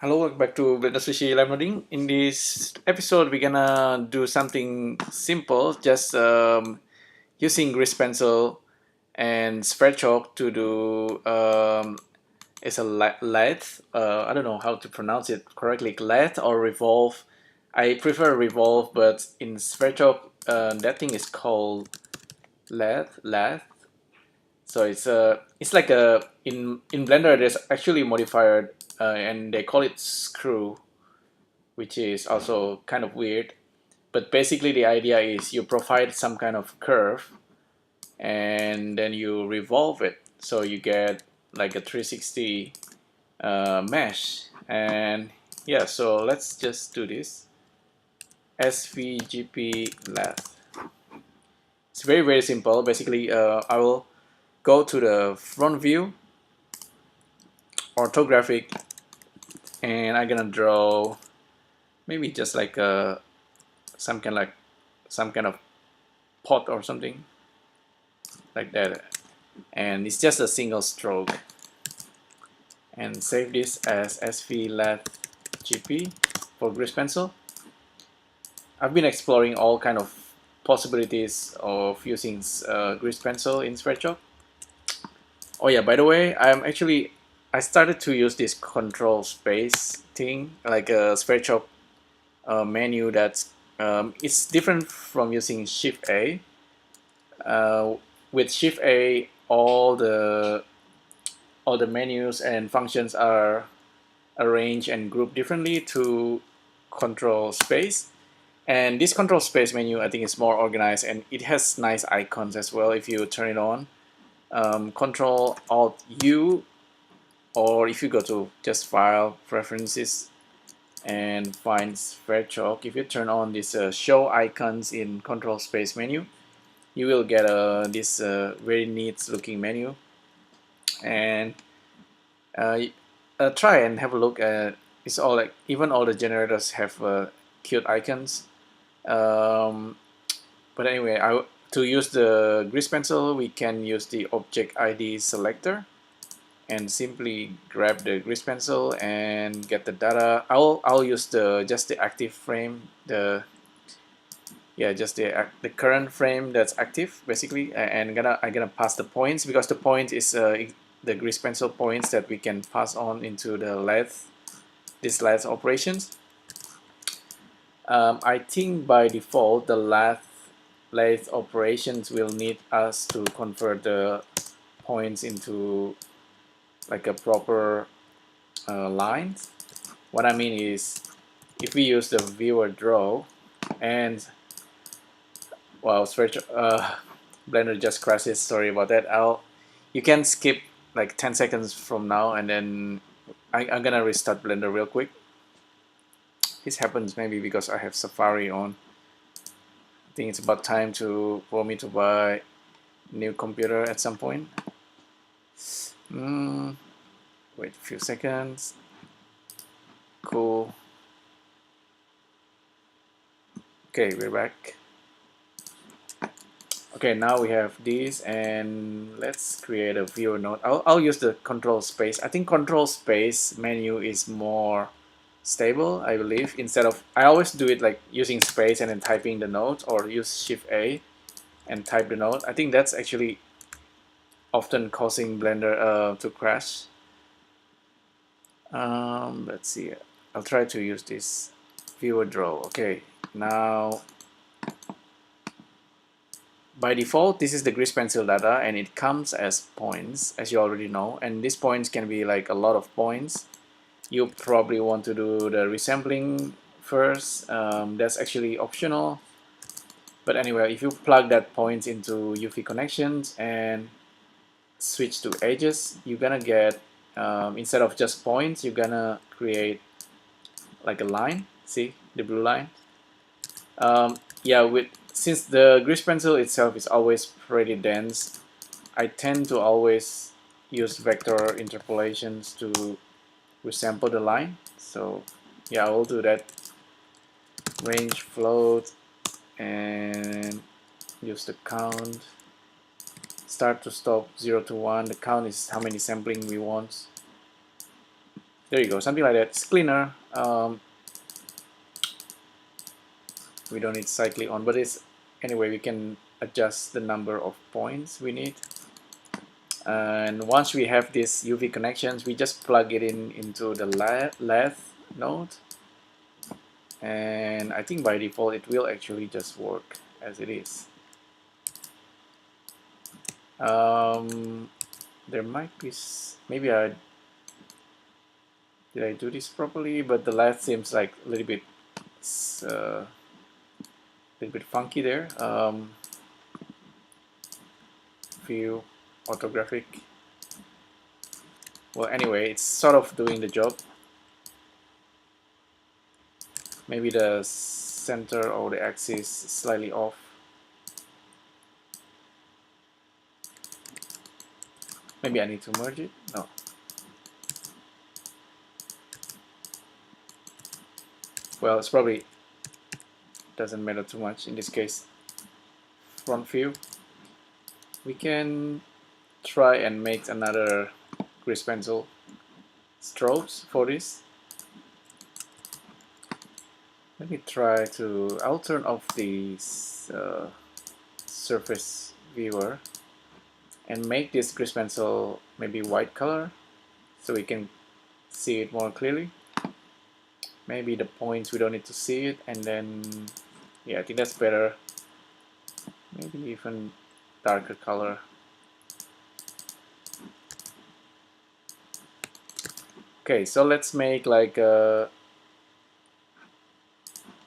Hello, welcome back to Randomization live noding. In this episode, we're gonna do something simple, just using grease pencil and Sverchok to do it's a lathe. I don't know how to pronounce it correctly, lathe or revolve. I prefer revolve, but in Sverchok, that thing is called lathe. So it's like a in Blender. There's actually a modifier, and they call it screw, which is also kind of weird. But basically, the idea is you provide some kind of curve and then you revolve it. So you get like a 360 mesh. And yeah, so let's just do this. SVGP lathe. It's very, very simple. Basically, I will go to the front view, orthographic, and I'm gonna draw maybe just like some kind of pot or something like that, and it's just a single stroke, and save this as SV Lathe GP for grease pencil. I've been exploring all kind of possibilities of using grease pencil in Sverchok. Oh yeah, by the way, I started to use this control space thing, like a Sverchok menu that's it's different from using Shift A. Uh, with Shift A, all the menus and functions are arranged and grouped differently to control space. And this control space menu, I think, is more organized and it has nice icons as well if you turn it on. Control Alt U, or if you go to just File, Preferences, and find Sverchok, if you turn on this Show Icons in Control Space menu, you will get this very neat looking menu. And uh, try and have a look at it's all like even all the generators have cute icons. um, but anyway, to use the grease pencil, we can use the object ID selector and simply grab the grease pencil and get the data. I'll use just the active frame, just the current frame that's active basically, and I'm gonna pass the points because the point is the grease pencil points that we can pass on into the these lathe operations. I think by default the lathe operations will need us to convert the points into like a proper lines. What I mean is, if we use the viewer draw and well, Blender just crashes. Sorry about that. You can skip like 10 seconds from now, and then I'm gonna restart Blender real quick. This happens maybe because I have Safari on. I think it's about time for me to buy a new computer at some point. Wait a few seconds. Cool. Okay, we're back. Okay, now we have this, and let's create a viewer node. I'll use the control space. I think control space menu is more stable, I believe. Instead of, I always do it like using space and then typing the node, or use Shift A and type the node. I think that's actually often causing Blender to crash. Let's see. I'll try to use this viewer draw. Okay, now by default, this is the grease pencil data, and it comes as points, as you already know. And these points can be like a lot of points. You probably want to do the resampling first. That's actually optional. But anyway, if you plug that points into UV connections and switch to edges, you're gonna get, instead of just points, you're gonna create like a line. See the blue line? Yeah, since the grease pencil itself is always pretty dense, I tend to always use vector interpolations to resample the line. So yeah, I will do that. Range float and use the count. Start to stop 0 to 1. The count is how many sampling we want. There you go, something like that. It's cleaner. We don't need cyclic on, but it's anyway, we can adjust the number of points we need. And once we have these UV connections, we just plug it in into the lathe node. And I think by default it will actually just work as it is. There might be, maybe did I do this properly? But the lathe seems like a little bit funky there. View orthographic. Well, anyway, it's sort of doing the job. Maybe the center or the axis is slightly off. Maybe I need to merge it? No. Well, it's probably doesn't matter too much in this case. Front view. We can try and make another grease pencil strokes for this. Let me try to, I'll turn off the surface viewer and make this grease pencil maybe white color so we can see it more clearly. Maybe the points we don't need to see it, and then yeah, I think that's better. Maybe even darker color. Okay, so let's make like a,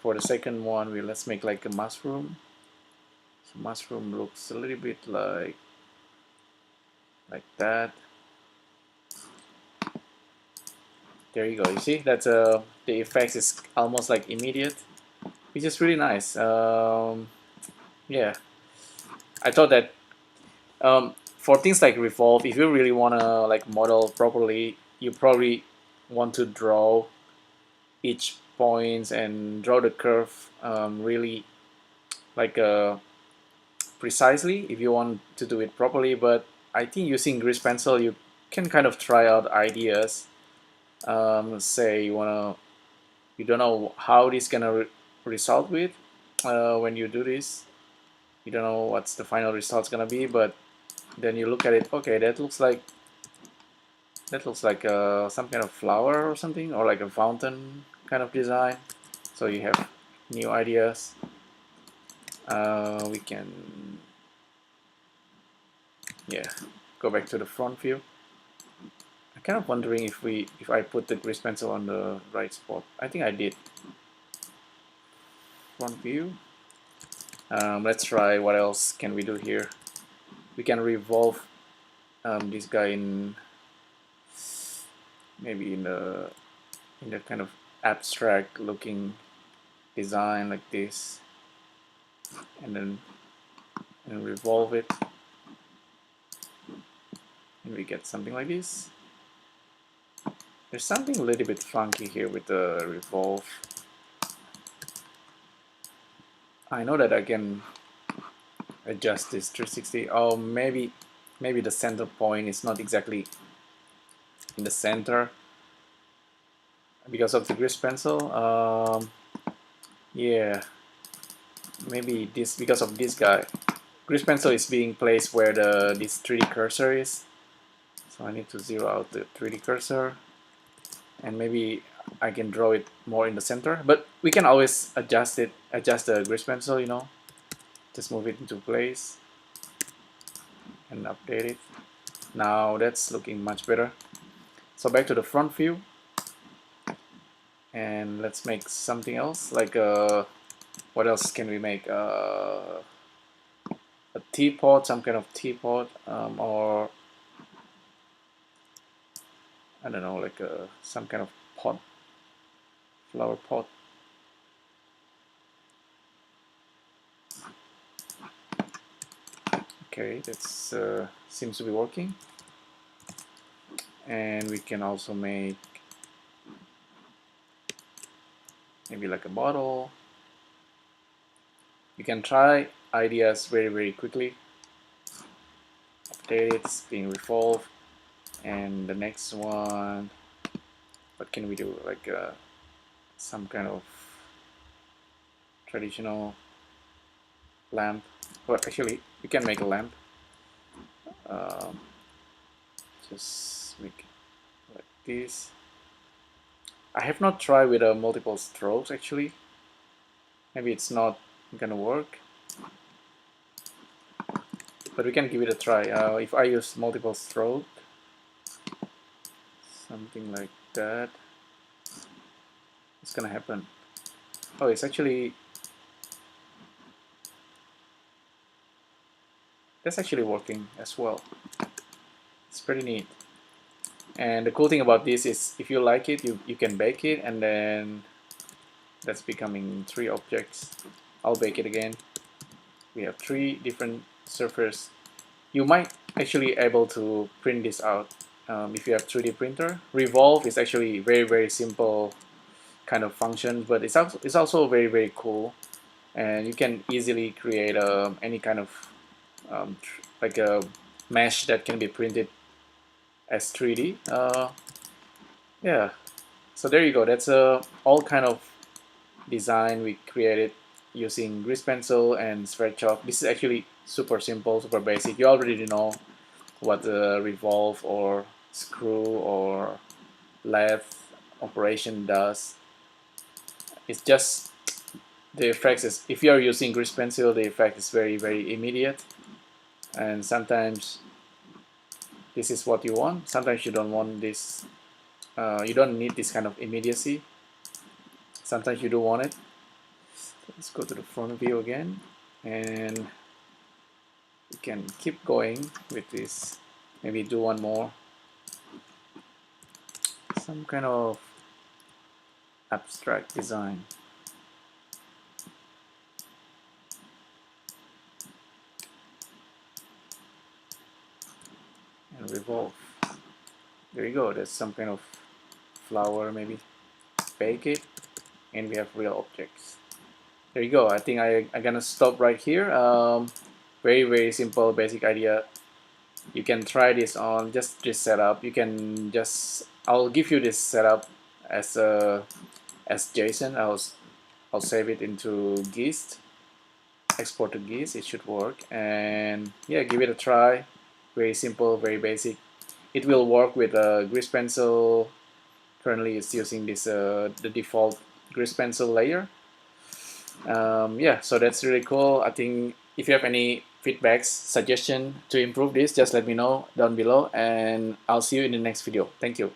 for the second one, let's make like a mushroom. So mushroom looks a little bit like that. There you go. You see, that's the effects is almost like immediate, which is really nice. Yeah, I thought that for things like Revolve, if you really wanna like model properly, you probably want to draw each points and draw the curve really like precisely if you want to do it properly. But I think using grease pencil, you can kind of try out ideas. Say you don't know how this gonna result with when you do this. You don't know what's the final result's gonna be, but then you look at it. Okay, that looks like some kind of flower or something, or like a fountain kind of design. So you have new ideas. We can, yeah, go back to the front view. I'm kind of wondering if I put the grease pencil on the right spot. I think I did. Front view. Let's try what else can we do here. We can revolve this guy in maybe in the kind of abstract looking design like this, and then revolve it, and we get something like this. There's something a little bit funky here with the revolve. I know that I can adjust this 360. Oh, maybe the center point is not exactly in the center because of the grease pencil. Yeah, maybe this because of this guy. Grease pencil is being placed where this 3D cursor is. So I need to zero out the 3D cursor, and maybe I can draw it more in the center. But we can always adjust the grease pencil, you know. Just move it into place and update it. Now that's looking much better. So back to the front view, and let's make something else. Like what else can we make? A teapot, some kind of teapot, or I don't know, like some kind of pot, flower pot. Okay, that's seems to be working. And we can also make maybe like a bottle. You can try ideas very quickly. Update it, it's being revolved. And the next one, what can we do, like some kind of traditional lamp. Well, actually we can make a lamp. Just make it like this. I have not tried with multiple strokes actually. Maybe it's not gonna work, but we can give it a try. If I use multiple stroke, something like that, it's gonna happen. Oh, it's actually, that's actually working as well. It's pretty neat. And the cool thing about this is if you like it, you can bake it, and then that's becoming 3 objects. I'll bake it again. We have 3 different surfaces. You might actually able to print this out if you have 3D printer. Revolve is actually very simple kind of function, but it's also very cool, and you can easily create any kind of like a mesh that can be printed as 3D. Yeah, so there you go. That's all kind of design we created using grease pencil and Sverchok. This is actually super simple, super basic. You already know what the revolve or screw or lathe operation does. It's just the effects is, if you are using grease pencil, the effect is very immediate, and sometimes this is what you want. Sometimes you don't want this. You don't need this kind of immediacy. Sometimes you do want it. Let's go to the front view again, and we can keep going with this. Maybe do one more. Some kind of abstract design. And revolve. There you go. That's some kind of flower, maybe. Bake it, and we have real objects. There you go. I think I'm gonna stop right here. Very simple, basic idea. You can try this on just this setup. You can just, I'll give you this setup as JSON. I'll save it into GIST. Export to GIST. It should work. And yeah, give it a try. Very simple, very basic. It will work with a grease pencil. Currently, it's using this the default grease pencil layer. Yeah, so that's really cool. I think if you have any feedbacks, suggestion to improve this, just let me know down below, and I'll see you in the next video. Thank you.